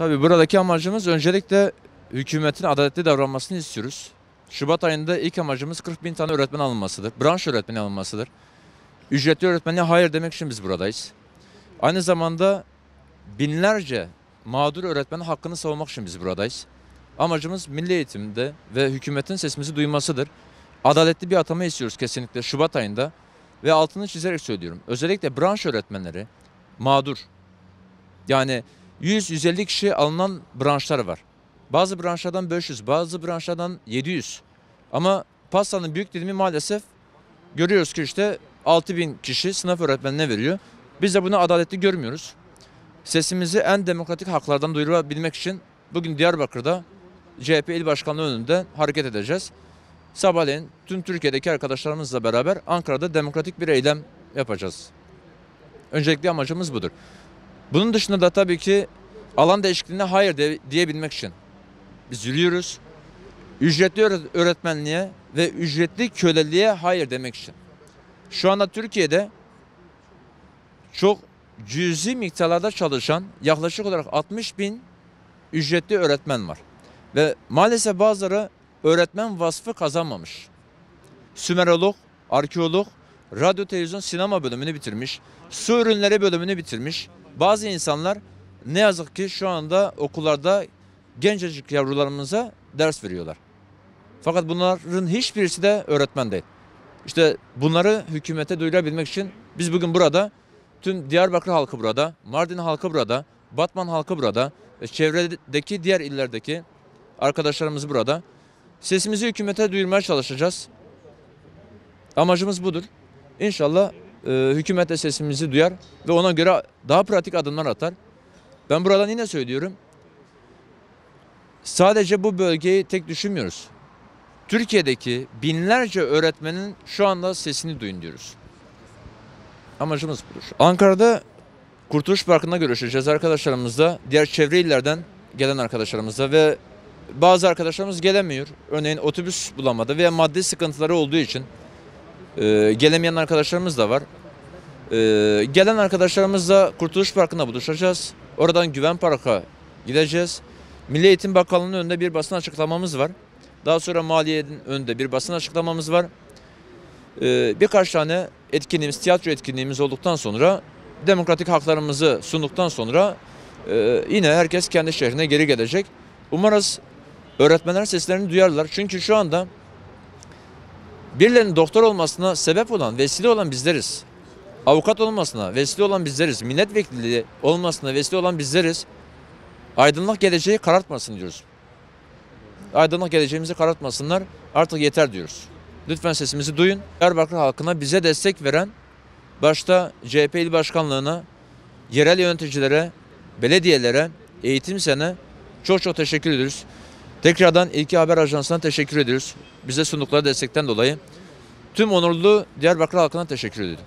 Tabii buradaki amacımız öncelikle hükümetin adaletli davranmasını istiyoruz. Şubat ayında ilk amacımız 40 bin tane öğretmen alınmasıdır. Branş öğretmeni alınmasıdır. Ücretli öğretmenliğe hayır demek için biz buradayız. Aynı zamanda binlerce mağdur öğretmenin hakkını savunmak için biz buradayız. Amacımız milli eğitimde ve hükümetin sesimizi duymasıdır. Adaletli bir atama istiyoruz kesinlikle Şubat ayında. Ve altını çizerek söylüyorum. Özellikle branş öğretmenleri mağdur. Yani 100-150 kişi alınan branşlar var. Bazı branşlardan 500, bazı branşlardan 700. Ama pastanın büyük dilimi maalesef görüyoruz ki işte 6.000 kişi sınıf öğretmenine veriyor. Biz de bunu adaletli görmüyoruz. Sesimizi en demokratik haklardan duyurabilmek için bugün Diyarbakır'da CHP İl Başkanlığı önünde hareket edeceğiz. Sabahleyin tüm Türkiye'deki arkadaşlarımızla beraber Ankara'da demokratik bir eylem yapacağız. Öncelikli amacımız budur. Bunun dışında da tabii ki alan değişikliğine hayır diyebilmek için biz yürüyoruz. Ücretli öğretmenliğe ve ücretli köleliğe hayır demek için. Şu anda Türkiye'de çok cüzi miktarlarda çalışan yaklaşık olarak 60 bin ücretli öğretmen var. Ve maalesef bazıları öğretmen vasfı kazanmamış. Sümerolog, arkeolog, radyo, televizyon, sinema bölümünü bitirmiş. Su ürünleri bölümünü bitirmiş. Bazı insanlar ne yazık ki şu anda okullarda gencecik yavrularımıza ders veriyorlar. Fakat bunların hiçbirisi de öğretmen değil. İşte bunları hükümete duyurabilmek için biz bugün burada, tüm Diyarbakır halkı burada, Mardin halkı burada, Batman halkı burada, çevredeki diğer illerdeki arkadaşlarımız burada. Sesimizi hükümete duyurmaya çalışacağız. Amacımız budur. İnşallah hükümet de sesimizi duyar ve ona göre daha pratik adımlar atar. Ben buradan yine söylüyorum. Sadece bu bölgeyi tek düşünmüyoruz. Türkiye'deki binlerce öğretmenin şu anda sesini duyun diyoruz. Amacımız budur. Ankara'da Kurtuluş Parkı'nda görüşeceğiz arkadaşlarımızla, diğer çevre illerden gelen arkadaşlarımızla ve bazı arkadaşlarımız gelemiyor. Örneğin otobüs bulamadı veya maddi sıkıntıları olduğu için gelemeyen arkadaşlarımız da var. Gelen arkadaşlarımızla Kurtuluş Parkı'nda buluşacağız. Oradan Güven Park'a gideceğiz. Milli Eğitim Bakanlığı'nın önünde bir basın açıklamamız var. Daha sonra Maliye'nin önünde bir basın açıklamamız var. Birkaç tane etkinliğimiz, tiyatro etkinliğimiz olduktan sonra, demokratik haklarımızı sunduktan sonra yine herkes kendi şehrine geri gelecek. Umarız öğretmenler seslerini duyarlar. Çünkü şu anda birilerinin doktor olmasına sebep olan, vesile olan bizleriz. Avukat olmasına vesile olan bizleriz. Milletvekili olmasına vesile olan bizleriz. Aydınlık geleceği karartmasın diyoruz. Aydınlık geleceğimizi karartmasınlar. Artık yeter diyoruz. Lütfen sesimizi duyun. Diyarbakır halkına bize destek veren, başta CHP İl Başkanlığı'na, yerel yöneticilere, belediyelere, eğitim sene çok çok teşekkür ediyoruz. Tekrardan İlki Haber Ajansı'na teşekkür ediyoruz. Bize sundukları destekten dolayı. Tüm onurlu Diyarbakır halkına teşekkür ediyorum.